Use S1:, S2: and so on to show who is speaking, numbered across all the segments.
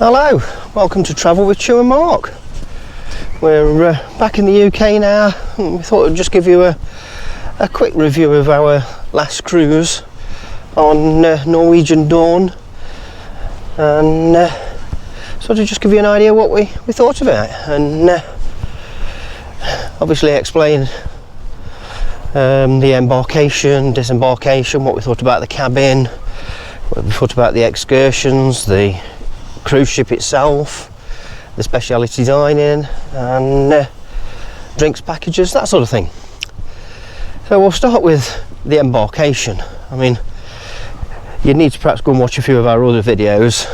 S1: Hello, welcome to Travel with Chew and Mark. We're back in the UK now, and we thought I'd just give you a quick review of our last cruise on Norwegian Dawn, and sort of just give you an idea what we thought of it, and obviously explain the embarkation, disembarkation, what we thought about the cabin, what we thought about the excursions, the cruise ship itself, the speciality dining, and drinks packages, that sort of thing. So we'll start with the embarkation. I mean, you need to perhaps go and watch a few of our other videos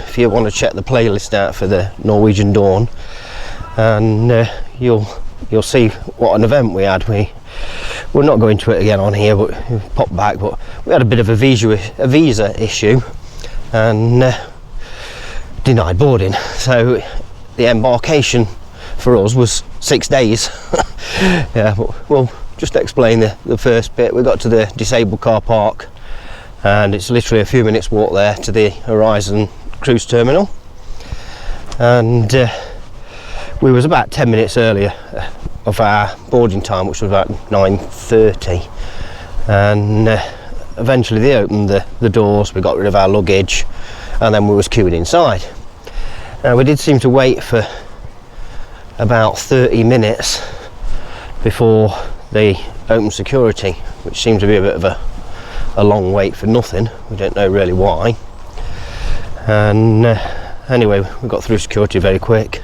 S1: if you want to check the playlist out for the Norwegian Dawn, and you'll see what an event we had. We're not going to it again on here, but we'll pop back. But we had a bit of a visa issue, and denied boarding, so the embarkation for us was 6 days. Yeah, but we'll just explain the first bit. We got to the disabled car park, and it's literally a few minutes walk there to the Horizon cruise terminal, and we was about 10 minutes earlier of our boarding time, which was about 9:30, and eventually they opened the doors. We got rid of our luggage, and then we was queuing inside. Now we did seem to wait for about 30 minutes before they opened security, which seemed to be a bit of a long wait for nothing. We don't know really why. And anyway, we got through security very quick,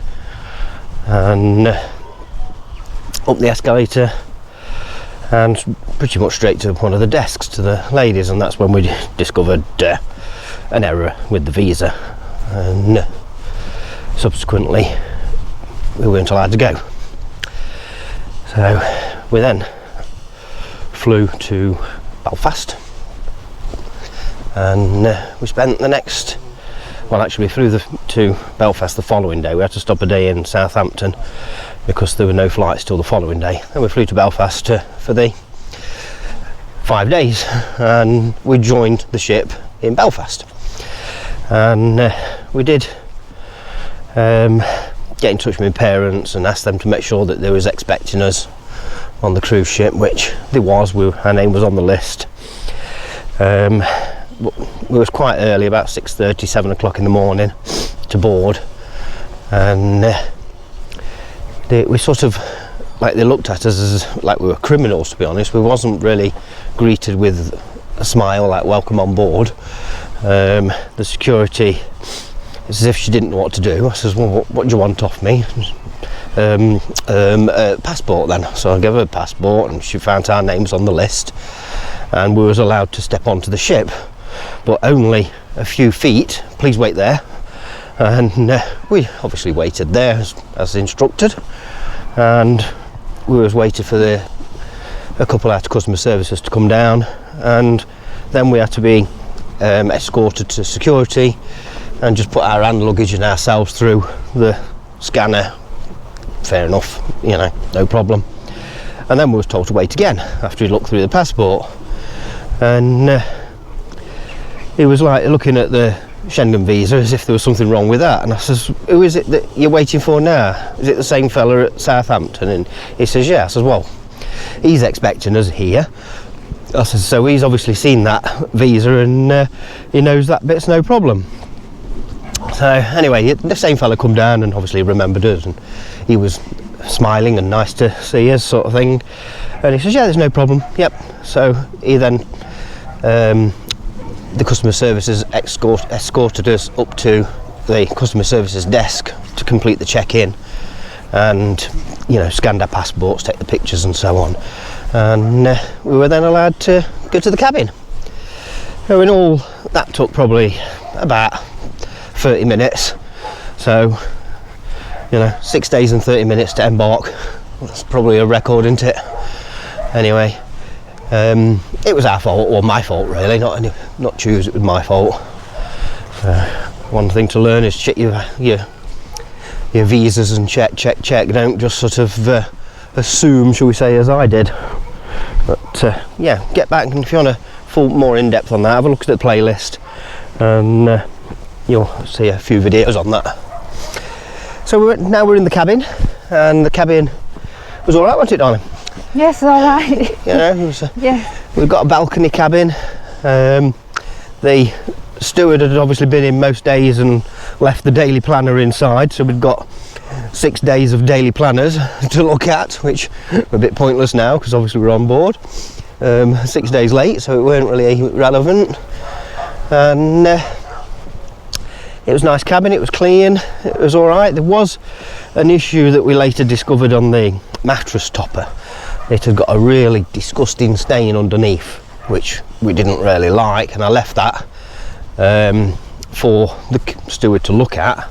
S1: and up the escalator, and pretty much straight to one of the desks to the ladies, and that's when we discovered an error with the visa, and subsequently we weren't allowed to go. So we then flew to Belfast, and we spent the next, well actually we flew to Belfast the following day. We had to stop a day in Southampton because there were no flights till the following day. Then we flew to Belfast for the 5 days, and we joined the ship in Belfast, and we did get in touch with my parents and ask them to make sure that they was expecting us on the cruise ship, which there was. Our name was on the list. We was quite early, about 6:30, 7 o'clock in the morning to board, and we sort of, like, they looked at us as like we were criminals, to be honest. We wasn't really greeted with a smile like welcome on board. The security, it's as if she didn't know what to do. I says, well, what do you want off me? A passport then. So I gave her a passport, and she found our names on the list, and we was allowed to step onto the ship, but only a few feet. Please wait there. And we obviously waited there as instructed, and we was waiting for a couple out of customer services to come down, and then we had to be escorted to security and just put our hand luggage and ourselves through the scanner. Fair enough, you know, no problem. And then we was told to wait again after we looked through the passport, and it was like looking at the Schengen visa as if there was something wrong with that. And I says, who is it that you're waiting for now? Is it the same fella at Southampton? And he says, yeah. I says, well, he's expecting us here. I says, so he's obviously seen that visa, and he knows that bit's no problem. So anyway, the same fella come down and obviously remembered us, and he was smiling and nice to see us, sort of thing. And he says, yeah, there's no problem. Yep. So he then the customer services escorted us up to the customer services desk to complete the check-in, and, you know, scanned our passports, take the pictures and so on, and we were then allowed to go to the cabin. So in all, that took probably about 30 minutes. So, you know, 6 days and 30 minutes to embark. That's probably a record, isn't it? Anyway, it was our fault, or my fault really, not choose, it was my fault. One thing to learn is check your visas, and check. Don't just sort of assume, shall we say, as I did. But yeah, get back, and if you want a full more in-depth on that, have a look at the playlist, and you'll see a few videos on that. So now we're in the cabin, and the cabin was all right, wasn't it, darling?
S2: Yes, all right.
S1: You know, it was
S2: Yeah.
S1: we've got a balcony cabin. The steward had obviously been in most days and left the daily planner inside, so we'd got 6 days of daily planners to look at, which are a bit pointless now because obviously we're on board 6 days late, so it weren't really relevant. And it was a nice cabin, it was clean, it was all right. There was an issue that we later discovered on the mattress topper. It had got a really disgusting stain underneath, which we didn't really like, and I left that for the steward to look at.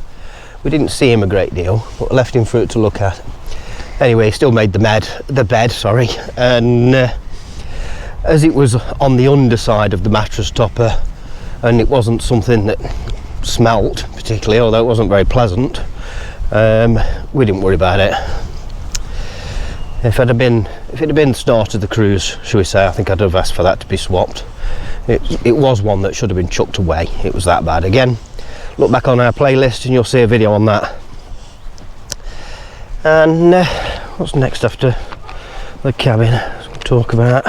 S1: We didn't see him a great deal, but left him for it to look at. Anyway, he still made the bed, sorry, and as it was on the underside of the mattress topper, and it wasn't something that smelt particularly, although it wasn't very pleasant, we didn't worry about it. If it had been the start of the cruise, shall we say, I think I'd have asked for that to be swapped. It was one that should have been chucked away. It was that bad. Again, look back on our playlist and you'll see a video on that. And what's next after the cabin? We'll talk about.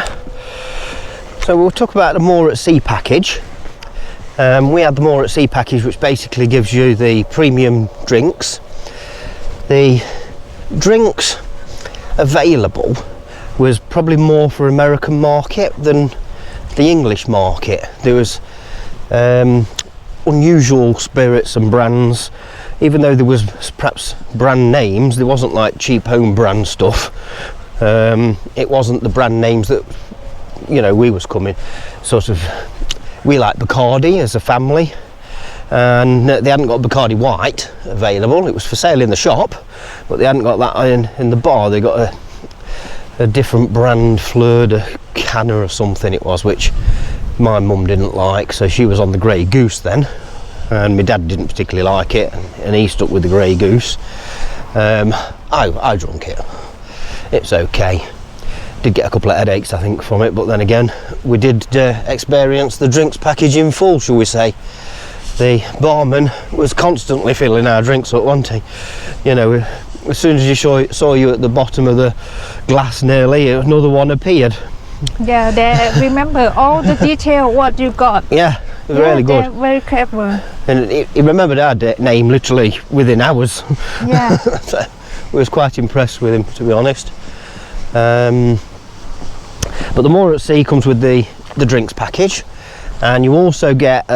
S1: So we'll talk about the More at Sea package. We had the More at Sea package, which basically gives you the premium drinks. The drinks available was probably more for American market than the English market. There was unusual spirits and brands, even though there was perhaps brand names. There wasn't like cheap home brand stuff. It wasn't the brand names that, you know, we was coming sort of. We like Bacardi as a family, and they hadn't got Bacardi White available. It was for sale in the shop, but they hadn't got that in the bar. They got a different brand, Fleur de Canna or something it was, which my mum didn't like, so she was on the Grey Goose then, and my dad didn't particularly like it, and he stuck with the Grey Goose. I drunk it. It's okay. Did get a couple of headaches, I think, from it, but then again, we did experience the drinks package in full, shall we say. The barman was constantly filling our drinks up, wasn't he? You know, as soon as he saw you at the bottom of the glass nearly, another one appeared.
S2: Yeah, they remember all the detail what you got.
S1: Yeah, it was really good.
S2: They're very clever.
S1: And he remembered our name literally within hours.
S2: Yeah.
S1: So we was quite impressed with him, to be honest. But the More at Sea comes with the drinks package, and you also get,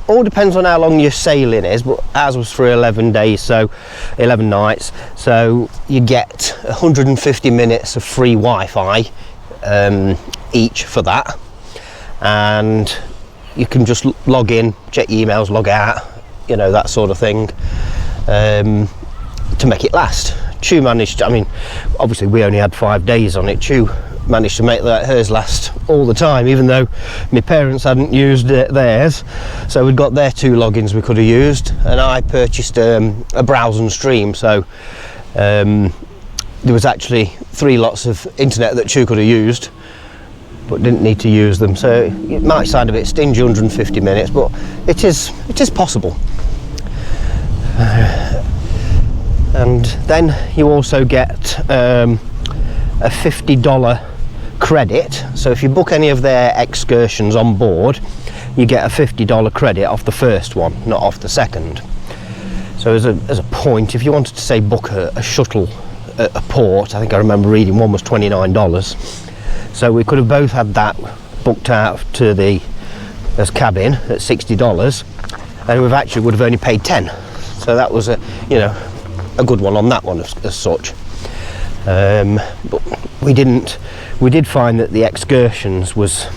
S1: all depends on how long your sailing is, but ours was for 11 days, so 11 nights, so you get 150 minutes of free Wi-Fi each for that, and you can just log in, check your emails, log out, you know, that sort of thing, to make it last. Chu managed, I mean, obviously we only had 5 days on it. Chu managed to make hers last all the time, even though my parents hadn't used theirs, so we'd got their 2 logins we could have used, and I purchased a browse and stream, so there was actually 3 lots of internet that Chu could have used but didn't need to use them, so it might sound a bit stingy, 150 minutes, but it is possible. And then you also get a $50 credit, so if you book any of their excursions on board, you get a $50 credit off the first one, not off the second. So as a point, if you wanted to say book a shuttle at a port, I think I remember reading one was $29, so we could have both had that booked out to the as cabin at $60, and we actually would have only paid 10, so that was a good one on that one as such. But we did find that the excursions was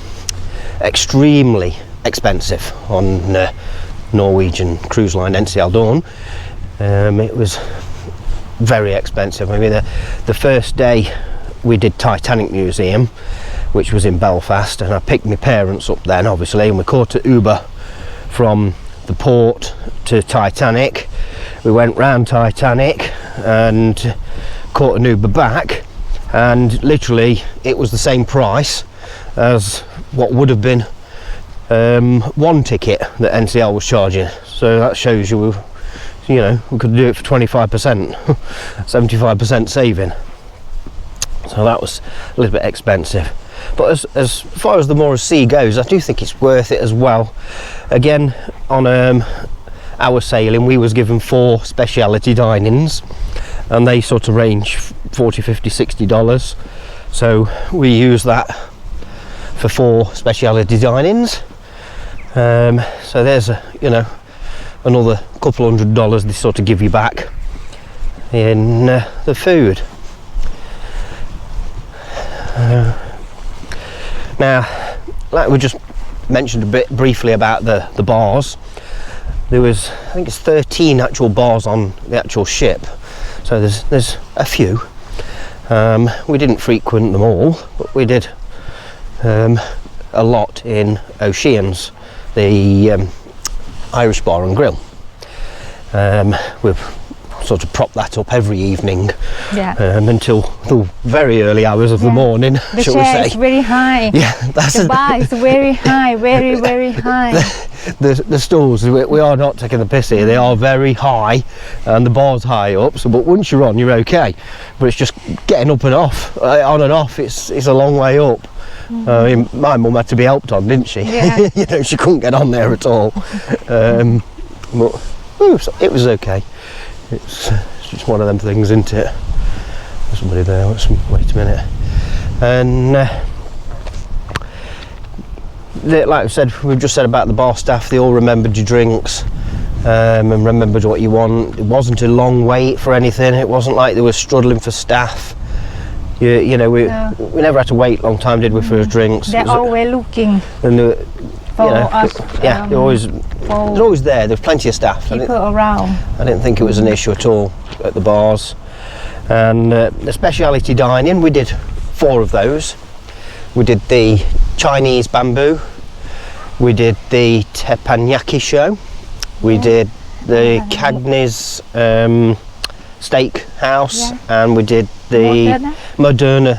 S1: extremely expensive on Norwegian Cruise Line NCL Dawn. It was very expensive. I mean, the first day we did Titanic Museum, which was in Belfast, and I picked my parents up then, obviously, and we caught an Uber from the port to Titanic. We went round Titanic and caught an Uber back, and literally it was the same price as what would have been one ticket that NCL was charging. So that shows you, you know, we could do it for 25%, 75% saving. So that was a little bit expensive. But as far as the Moors Sea goes, I do think it's worth it as well. Again, on our sailing, we was given 4 speciality dinings, and they sort of range $40, $50, $60. So we use that for 4 speciality dinings. So there's you know, another couple $100 they sort of give you back in the food. Now, like we just mentioned a bit briefly about the bars, there was, I think it's 13 actual bars on the actual ship, so there's a few. We didn't frequent them all, but we did a lot in Oceans, the Irish Bar and Grill. We've sort of propped that up every evening, until the very early hours of the morning,
S2: The
S1: shall we
S2: chair
S1: say.
S2: is very high.
S1: Yeah, that's
S2: The bar is very high, very, very high.
S1: the stools. We are not taking the piss here. They are very high, and the bar's high up. So, but once you're on, you're okay. But it's just getting up and off, on and off. It's a long way up. My mum had to be helped on, didn't she?
S2: Yeah.
S1: You know, she couldn't get on there at all. But it was okay. It's just one of them things, isn't it? There's somebody there. Wait a minute. And like I said, we've just said about the bar staff. They all remembered your drinks, and remembered what you want. It wasn't a long wait for anything. It wasn't like they were struggling for staff. You know, we never had to wait a long time, did we, for our drinks?
S2: They're always looking
S1: and
S2: for us.
S1: Yeah, they're always there. There's plenty of staff.
S2: People around.
S1: I didn't think it was an issue at all at the bars. And the speciality dining, we did 4 of those. We did the Chinese bamboo, we did the Teppanyaki show, we did the Cagneys Steakhouse, and we did the Moderno,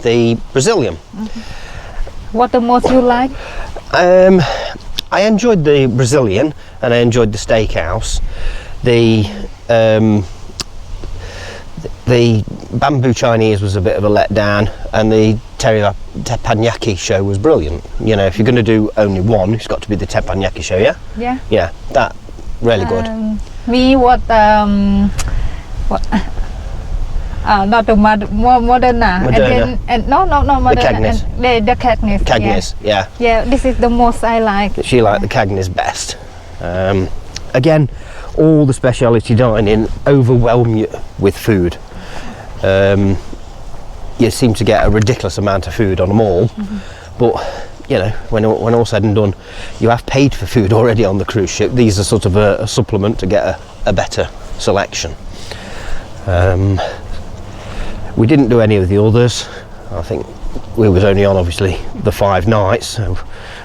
S1: the Brazilian.
S2: What the most you like?
S1: I enjoyed the Brazilian and I enjoyed the Steakhouse. The bamboo Chinese was a bit of a letdown, and the Teppanyaki show was brilliant. You know, if you're going to do only one, it's got to be the Teppanyaki show, yeah?
S2: Yeah.
S1: Yeah, that really good.
S2: Me what not the Moderna.
S1: Moderna.
S2: And no Moderna.
S1: The Cagneys.
S2: The Cagneys.
S1: Cagneys, yeah.
S2: Yeah, this is the most I like.
S1: She liked the Cagneys best. Again, all the speciality dining overwhelm you with food. You seem to get a ridiculous amount of food on them all, but you know, when all said and done, you have paid for food already on the cruise ship. These are sort of a supplement to get a better selection. We didn't do any of the others. I think we was only on obviously the 5 nights, so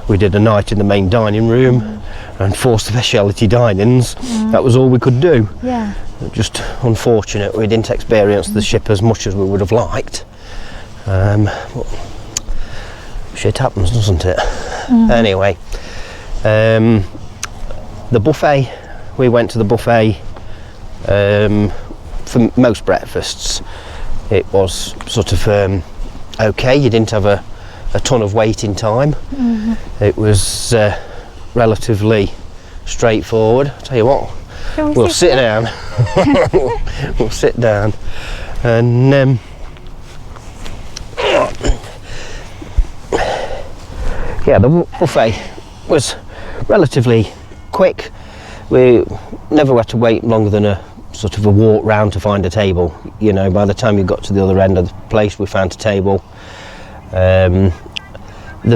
S1: we did a night in the main dining room and 4 speciality dinings. That was all we could do.
S2: Yeah.
S1: Just unfortunate we didn't experience the ship as much as we would have liked. But shit happens, doesn't it? Anyway, the buffet, we went to the buffet for most breakfasts. It was sort of okay. You didn't have a ton of waiting time. It was relatively straightforward. I'll tell you what, we'll sit down. We'll sit down, and yeah, the buffet was relatively quick. We never had to wait longer than a sort of a walk round to find a table. You know, by the time you got to the other end of the place, we found a table. The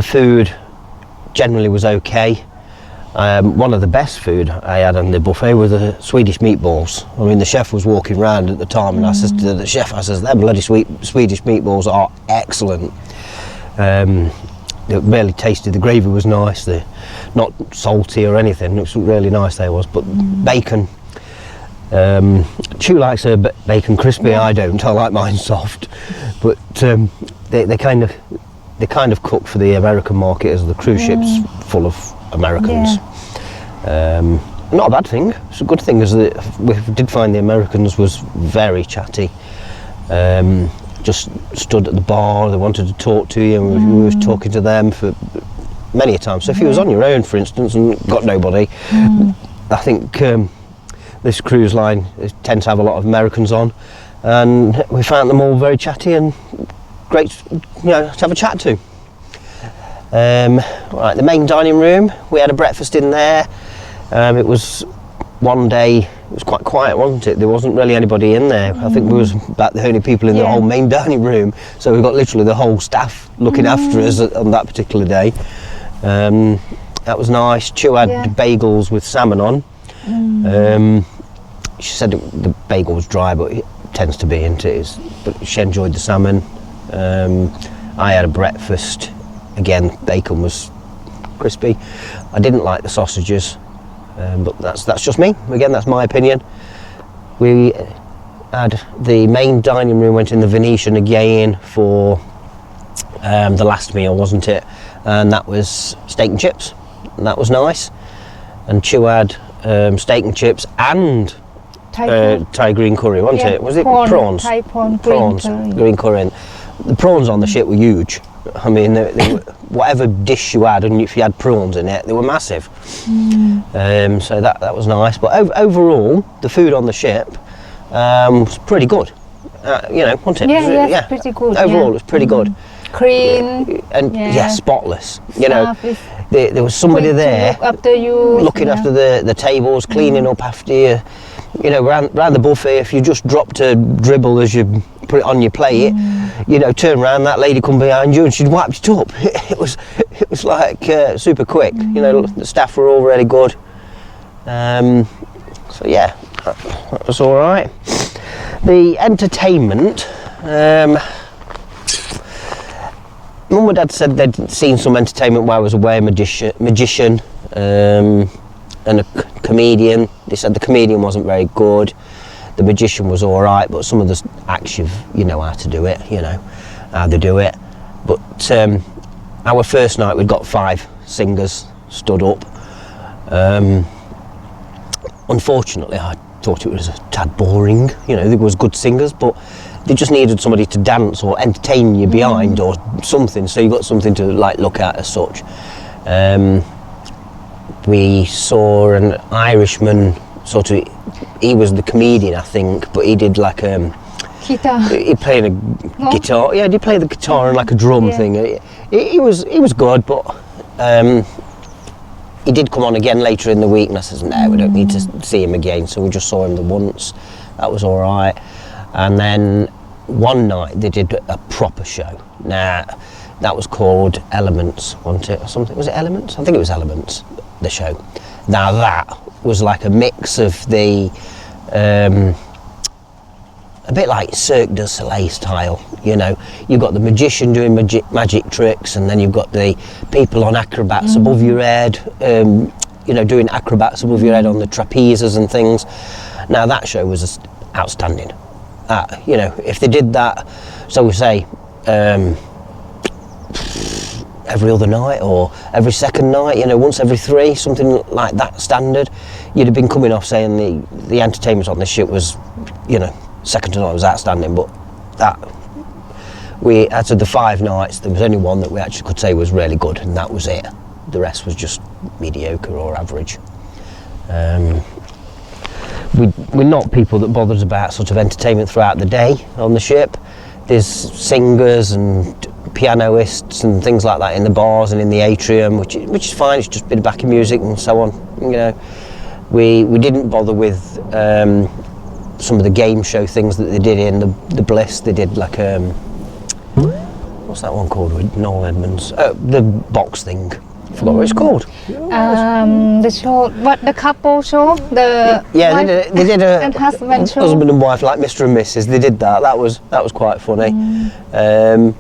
S1: food generally was okay. One of the best food I had on the buffet was the Swedish meatballs. I mean, the chef was walking around at the time, and I said to the chef, "Them bloody Swedish meatballs are excellent." It really tasted. The gravy was nice. They're not salty or anything. It was really nice. They was, but bacon. Chu likes her bacon crispy. I don't. I like mine soft. But they kind of cook for the American market, as the cruise ship's full of Americans. not a bad thing. It's a good thing, is that we did find the Americans was very chatty. Just stood at the bar, they wanted to talk to you, and we were talking to them for many a time. So if you was on your own, for instance, and got nobody, I think this cruise line tends to have a lot of Americans on, and we found them all very chatty and great, to have a chat to. Right, the main dining room, we had a breakfast in there. It was one day, it was quite quiet, wasn't it? There wasn't really anybody in there. I think we was about the only people in the whole main dining room, so we got literally the whole staff looking after us on that particular day. That was nice. Chu had bagels with salmon on. She said the bagel was dry, but it tends to be, isn't it? But she enjoyed the salmon. I had a breakfast. Again, bacon was crispy. I didn't like the sausages, but that's just me. Again, that's my opinion. We had the main dining room, went in the Venetian again for the last meal, wasn't it? And that was steak and chips, and that was nice. And Chu had steak and chips and Thai green curry, wasn't it? Was it prawns?
S2: Thai
S1: prawns, green curry. And the prawns on the ship were huge. I mean, they were, whatever dish you had, and if you had prawns in it, they were massive. So that was nice. But overall, the food on the ship was pretty good. Wasn't it?
S2: Yeah, pretty good.
S1: Overall, it was pretty good.
S2: Clean.
S1: And spotless. There was somebody there
S2: look after you,
S1: looking after the tables, cleaning up after you. Around the buffet, if you just dropped a dribble as you put it on your plate, turn around, that lady come behind you and she'd wiped it up. It was like super quick. The staff were all really good. So yeah, that was all right. The entertainment. Mum and Dad said they'd seen some entertainment while I was away, a magician and a comedian. They said the comedian wasn't very good. The magician was all right, but some of the acts, you know how to do it, how they do it. But our first night, we'd got 5 singers stood up. Unfortunately, I thought it was a tad boring. There was good singers, but they just needed somebody to dance or entertain you behind or something, so you got something to look at as such. We saw an Irishman, he was the comedian, I think, but he did
S2: guitar.
S1: He played a guitar. Yeah, he played the guitar and a drum thing. He was good, but he did come on again later in the week, and I said, no, we don't need to see him again. So we just saw him the once. That was all right. And then one night they did a proper show. Now that was called Elements, wasn't it, or something? Was it Elements? I think it was Elements, the show. Now that was like a mix of the a bit like Cirque du Soleil style. You've got the magician doing magic tricks, and then you've got the people on acrobats above your head, doing acrobats above your head on the trapezes and things. Now that show was just outstanding. If they did that, so we say every other night or every second night, once every 3, something like that standard, you'd have been coming off saying the entertainment on this ship was, second to none, was outstanding. But that, out of the 5 nights, there was only one that we actually could say was really good, and that was it. The rest was just mediocre or average. We're not people that bothers about entertainment throughout the day on the ship. There's singers and pianists and things like that in the bars and in the atrium, which is fine. It's just a bit of backing music and so on. We didn't bother with some of the game show things that they did in the Bliss. They did what's that one called with Noel Edmonds? The box thing. I forgot what it's called.
S2: The show, the couple show, they did a and
S1: husband and wife, like Mr. and Mrs. They did that. That was quite funny.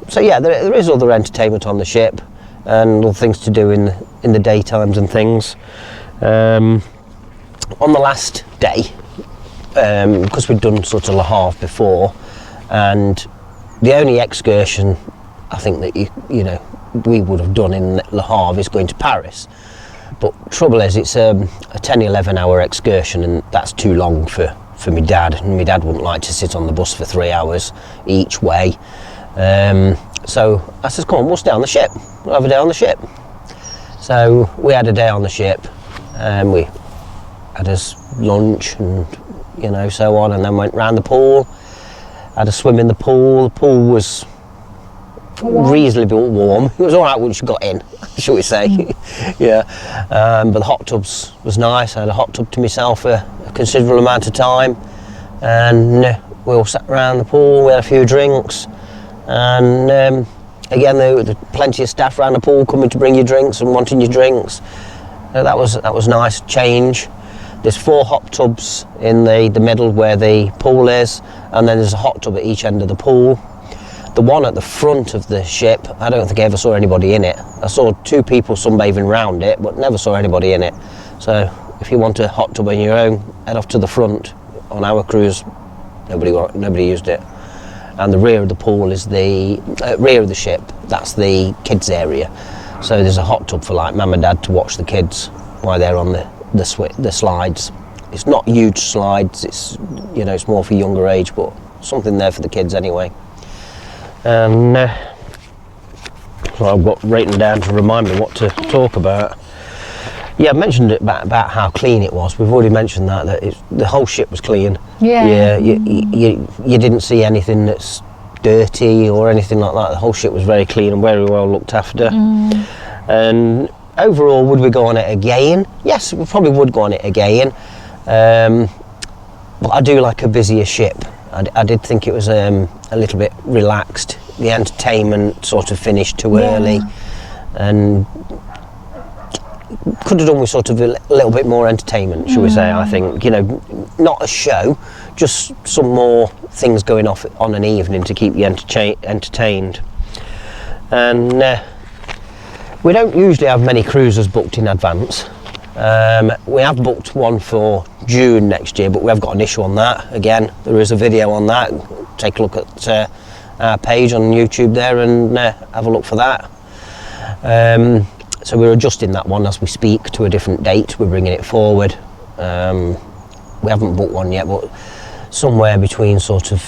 S1: So yeah, there is other entertainment on the ship and other things to do in the daytimes and things. On the last day, because we'd done Le Havre before, and the only excursion I think that we would have done in Le Havre is going to Paris. But trouble is, it's a 10-11 hour excursion, and that's too long for my dad, and my dad wouldn't like to sit on the bus for 3 hours each way. So I said, come on, we'll stay on the ship, we'll have a day on the ship. So we had a day on the ship, and we had us lunch and so on, and then went round the pool, had a swim in the pool. The pool was reasonably warm. It was all right once you got in, shall we say. Yeah, but the hot tubs was nice. I had a hot tub to myself for a considerable amount of time, and we all sat around the pool, we had a few drinks, and again there were plenty of staff around the pool coming to bring you drinks and wanting your drinks. So that was nice change. There's 4 hot tubs in the middle where the pool is, and then there's a hot tub at each end of the pool. The one at the front of the ship, I don't think I ever saw anybody in it. I saw 2 people sunbathing around it, but never saw anybody in it. So if you want a hot tub on your own, head off to the front. On our cruise, nobody used it. And the rear of the pool is the rear of the ship. That's the kids area. So there's a hot tub for like mum and dad to watch the kids while they're on the slides. It's not huge slides. It's it's more for younger age, but something there for the kids anyway. And so I've got written down to remind me what to talk about. Yeah, I mentioned it about how clean it was. We've already mentioned that the whole ship was clean.
S2: Yeah.
S1: You didn't see anything that's dirty or anything like that. The whole ship was very clean and very well looked after. And overall, would we go on it again? Yes, we probably would go on it again. But I do like a busier ship. I did think it was a little bit relaxed. The entertainment sort of finished too early, and could have done with sort of a little bit more entertainment, shall we say. I think, not a show, just some more things going off on an evening to keep you entertained. And we don't usually have many cruises booked in advance. We have booked one for June next year, but we have got an issue on that. Again, there is a video on that. Take a look at our page on YouTube there and have a look for that. So we're adjusting that one as we speak to a different date. We're bringing it forward. We haven't booked one yet, but somewhere between sort of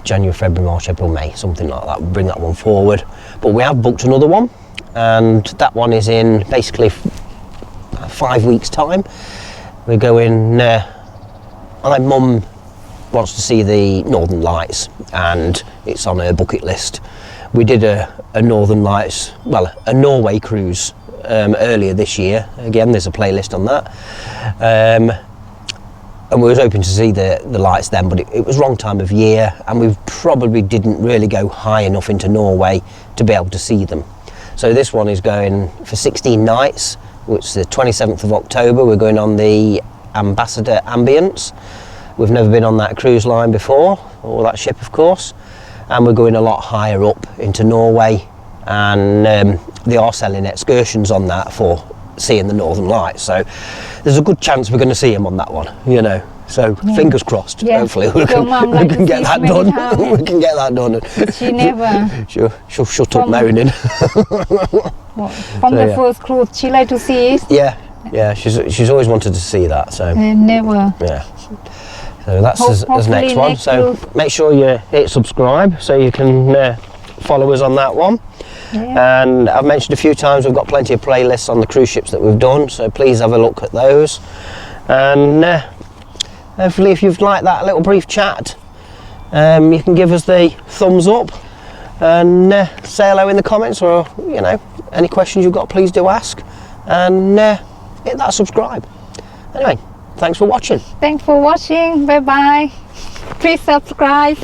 S1: January, February, March, April, May, something like that. We'll bring that one forward. But we have booked another one, and that one is in basically 5 weeks' time. We're going. My mum wants to see the Northern Lights, and it's on her bucket list. We did a Northern Lights, a Norway cruise earlier this year. Again, there's a playlist on that. And we was hoping to see the lights then, but it was wrong time of year, and we probably didn't really go high enough into Norway to be able to see them. So this one is going for 16 nights, which is the 27th of October. We're going on the Ambassador Ambience. We've never been on that cruise line before, or that ship of course, and we're going a lot higher up into Norway, and they are selling excursions on that for seeing the Northern Lights, so there's a good chance we're going to see them on that one, so fingers crossed. Hopefully we can get that done. We can get that done.
S2: She never
S1: she'll shut up moaning.
S2: From the first cruise she liked to see it.
S1: Yeah, she's always wanted to see that, so
S2: never.
S1: Yeah, so that's as next one. So make sure you hit subscribe so you can follow us on that one. And I've mentioned a few times we've got plenty of playlists on the cruise ships that we've done, so please have a look at those. And hopefully if you've liked that little brief chat, you can give us the thumbs up and say hello in the comments, or any questions you've got, please do ask, and hit that subscribe. Anyway, thanks for watching.
S2: Thanks for watching. Bye bye. Please subscribe.